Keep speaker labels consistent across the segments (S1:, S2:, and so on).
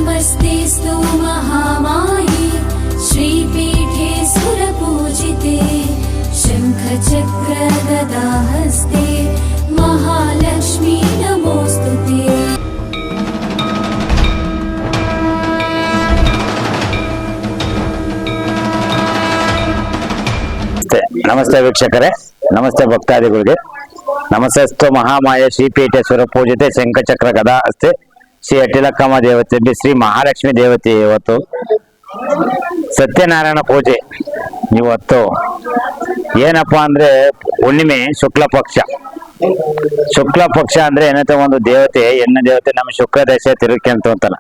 S1: नमस्तेस्तु महामाये श्रीपीठे सुरपूजिते शङ्खचक्र गदाहस्ते महालक्ष्मी नमोस्तुते।
S2: ನಮಸ್ತೆ ವೀಕ್ಷಕರೇ, ನಮಸ್ತೆ ಭಕ್ತಾದಿಗಳಿಗೆ. ನಮಸ್ತೆಸ್ತು ಮಹಾಮಾಯ ಶ್ರೀಪೀಠೇಶ್ವರ ಪೂಜಿತೆ ಶಂಖಚಕ್ರ ಗದಾ ಅಸ್ತೆ ಶ್ರೀ ಅಟಿಲಕ್ಕಮ್ಮ ದೇವತೆ ಶ್ರೀ ಮಹಾಲಕ್ಷ್ಮಿ ದೇವತೆ. ಇವತ್ತು ಸತ್ಯನಾರಾಯಣ ಪೂಜೆ. ಇವತ್ತು ಏನಪ್ಪಾ ಅಂದ್ರೆ ಹುಣ್ಣಿಮೆ ಶುಕ್ಲ ಪಕ್ಷ. ಶುಕ್ಲ ಪಕ್ಷ ಅಂದ್ರೆ ಏನಂತ ಒಂದು ದೇವತೆ, ಹೆಣ್ಣು ದೇವತೆ ನಮ್ಮ ಶುಕ್ರ ದಶೆ ತಿರುಗ್ಯಂತ ಅಂತಾನ.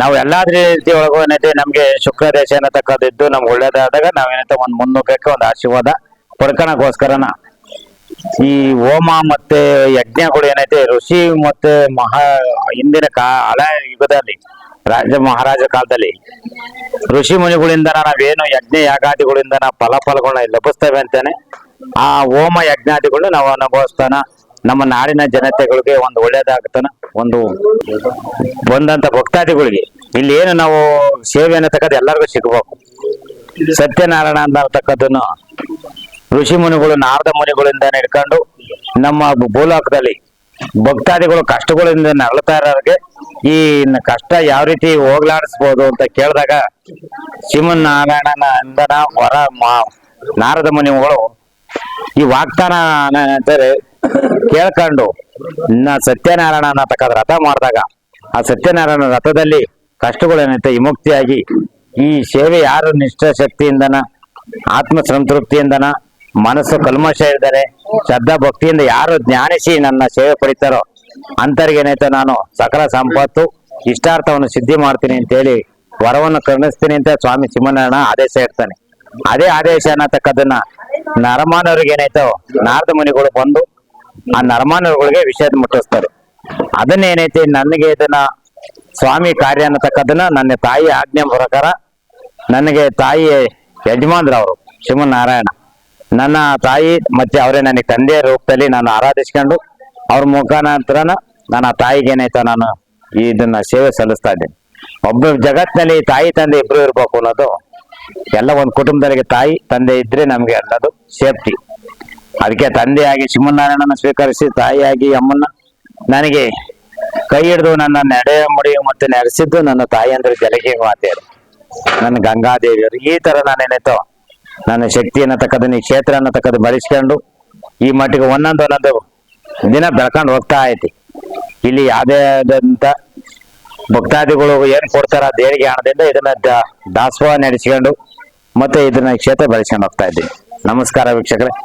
S2: ನಾವು ಎಲ್ಲಾದ್ರ ರೀತಿ ಒಳಗೂ ಏನೈತೆ ನಮ್ಗೆ ಶುಕ್ರ ದೇಶ ಅನ್ನತಕ್ಕದ್ದು ನಮ್ಗೆ ಒಳ್ಳೇದಾದಾಗ ನಾವೇನೈತೆ ಒಂದ್ ಮುನ್ನುಗ್ಗಕ್ಕೆ ಒಂದು ಆಶೀರ್ವಾದ ಪಡ್ಕೊಳಕೋಸ್ಕರನ ಈ ಹೋಮ ಮತ್ತೆ ಯಜ್ಞಗಳು ಏನೈತೆ ಋಷಿ ಮತ್ತೆ ಹಿಂದಿನ ಹಳೆ ಯುಗದಲ್ಲಿ ರಾಜ ಮಹಾರಾಜ ಕಾಲದಲ್ಲಿ ಋಷಿ ಮುನಿಗಳಿಂದ ನಾವೇನು ಯಜ್ಞ ಯಾಗಾದಿಗಳಿಂದ ನಾವು ಫಲಗಳನ್ನ ಲಭಿಸ್ತೇವೆ ಅಂತಾನೆ ಆ ಹೋಮ ಯಜ್ಞಾದಿಗಳು ನಾವು ಅನುಭವಿಸ್ತಾನ. ನಮ್ಮ ನಾಡಿನ ಜನತೆಗಳಿಗೆ ಒಂದು ಒಳ್ಳೇದಾಗ್ತಾನ. ಒಂದು ಬಂದಂತ ಭಕ್ತಾದಿಗಳಿಗೆ ಇಲ್ಲಿ ಏನು ನಾವು ಸೇವೆ ಅನ್ನತಕ್ಕದ್ದು ಎಲ್ಲರಿಗೂ ಸಿಗಬೇಕು. ಸತ್ಯನಾರಾಯಣ ಅಂತಕ್ಕದ್ದನ್ನು ಋಷಿ ಮುನಿಗಳು ನಾರದ ಮುನಿಗಳಿಂದ ಹಿಡ್ಕೊಂಡು ನಮ್ಮ ಭೂಲೋಕದಲ್ಲಿ ಭಕ್ತಾದಿಗಳು ಕಷ್ಟಗಳಿಂದ ನರಳ್ತಾ ಇರೋರಿಗೆ ಈ ಕಷ್ಟ ಯಾವ ರೀತಿ ಹೋಗ್ಲಾಡಿಸ್ಬೋದು ಅಂತ ಕೇಳಿದಾಗ ಶ್ರೀಮನ್ನಾರಾಯಣನ ಇಂದನ ಹೊರ ನಾರದ ಮುನಿಗಳು ಈ ವಾಗ್ದಾನ ಅಂತಾರೆ ಕೇಳ್ಕೊಂಡು ಸತ್ಯನಾರಾಯಣ ಅನ್ನತಕ್ಕದ ರಥ ಮಾಡಿದಾಗ ಆ ಸತ್ಯನಾರಾಯಣ ರಥದಲ್ಲಿ ಕಷ್ಟಗಳೇನೈತೆ ವಿಮುಕ್ತಿಯಾಗಿ ಈ ಸೇವೆ ಯಾರು ನಿಷ್ಠ ಶಕ್ತಿಯಿಂದನ ಆತ್ಮ ಸಂತೃಪ್ತಿಯಿಂದನ ಮನಸ್ಸು ಕಲ್ಮಶ ಇದ್ದಾರೆ ಶ್ರದ್ಧಾ ಭಕ್ತಿಯಿಂದ ಯಾರು ಜ್ಞಾನಿಸಿ ನನ್ನ ಸೇವೆ ಪಡಿತಾರೋ ಅಂತರ್ಗೇನೈತೆ ನಾನು ಸಕಲ ಸಂಪತ್ತು ಇಷ್ಟಾರ್ಥವನ್ನು ಸಿದ್ಧಿ ಮಾಡ್ತೀನಿ ಅಂತೇಳಿ ವರವನ್ನು ಕರುಣಿಸ್ತೀನಿ ಅಂತ ಸ್ವಾಮಿ ಸಿಂಹನಾರಾಯಣ ಆದೇಶ ಇರ್ತಾನೆ. ಅದೇ ಆದೇಶ ಅನ್ನತಕ್ಕದನ್ನ ನರಮಾನವ್ರಿಗೆ ಏನಾಯ್ತೋ ನಾರದ ಮುನಿಗಳು ಬಂದು ಆ ನರಮಾನವರುಗಳಿಗೆ ವಿಷಯ ಮುಟ್ಟಿಸ್ತಾರೆ. ಅದನ್ನೇನೈತಿ ನನಗೆ ಇದನ್ನ ಸ್ವಾಮಿ ಕಾರ್ಯ ಅನ್ನತಕ್ಕದನ್ನ ನನ್ನ ತಾಯಿ ಆಜ್ಞೆ ಪ್ರಕಾರ ನನಗೆ ತಾಯಿ ಯಜಮಾನ್ರವರು ಶ್ರೀಮನ್ನಾರಾಯಣ ನನ್ನ ತಾಯಿ ಮತ್ತೆ ಅವರೇ ನನಗೆ ತಂದೆಯ ರೂಪದಲ್ಲಿ ನಾನು ಆರಾಧಿಸ್ಕೊಂಡು ಅವ್ರ ಮುಖಾಂತರನ ನಾನು ಆ ತಾಯಿಗೆ ಏನಾಯ್ತು ನಾನು ಇದನ್ನ ಸೇವೆ ಸಲ್ಲಿಸ್ತಾ ಇದ್ದೇನೆ. ಒಬ್ಬ ಜಗತ್ತಿನಲ್ಲಿ ತಾಯಿ ತಂದೆ ಇಬ್ರು ಇರ್ಬೇಕು ಅನ್ನೋದು ಎಲ್ಲ ಒಂದು ಕುಟುಂಬದಲ್ಲಿಗೆ ತಾಯಿ ತಂದೆ ಇದ್ರೆ ನಮ್ಗೆ ಎಲ್ಲದು ಸೇಫ್ಟಿ. ಅದಕ್ಕೆ ತಂದೆಯಾಗಿ ಶ್ರೀಮನ್ನಾರಾಯಣನ ಸ್ವೀಕರಿಸಿ ತಾಯಿಯಾಗಿ ಅಮ್ಮನ್ನ ನನಗೆ ಕೈ ಹಿಡಿದು ನನ್ನ ನಡೆ ಮುಡಿ ಮತ್ತೆ ನಡೆಸಿದ್ದು ನನ್ನ ತಾಯಿ ಅಂದ್ರೆ ಜಲಗಿ ಮಾತೆಯರು, ನನ್ನ ಗಂಗಾದೇವಿಯರು. ಈ ತರ ನಾನೇನಾಯ್ತು ನನ್ನ ಶಕ್ತಿ ಅನ್ನತಕ್ಕದನ್ನ ಈ ಕ್ಷೇತ್ರ ಅನ್ನತಕ್ಕದ್ದು ಬಳಸ್ಕೊಂಡು ಈ ಮಟ್ಟಿಗೆ ಒಂದೊಂದು ದಿನ ಬೆಳ್ಕೊಂಡು ಹೋಗ್ತಾ ಐತಿ. ಇಲ್ಲಿ ಯಾವುದೇ ಆದಂತ ಭಕ್ತಾದಿಗಳು ಏನ್ ಕೊಡ್ತಾರ ದೇಣಿಗೆ ಹಣದಿಂದ ಇದನ್ನ ದಾಸೋಹ ನಡೆಸ್ಕೊಂಡು ಮತ್ತೆ ಇದನ್ನ ಕ್ಷೇತ್ರ ಬೆಳೆಸ್ಕೊಂಡು ಹೋಗ್ತಾ ಇದ್ದೀನಿ. ನಮಸ್ಕಾರ ವೀಕ್ಷಕರೇ.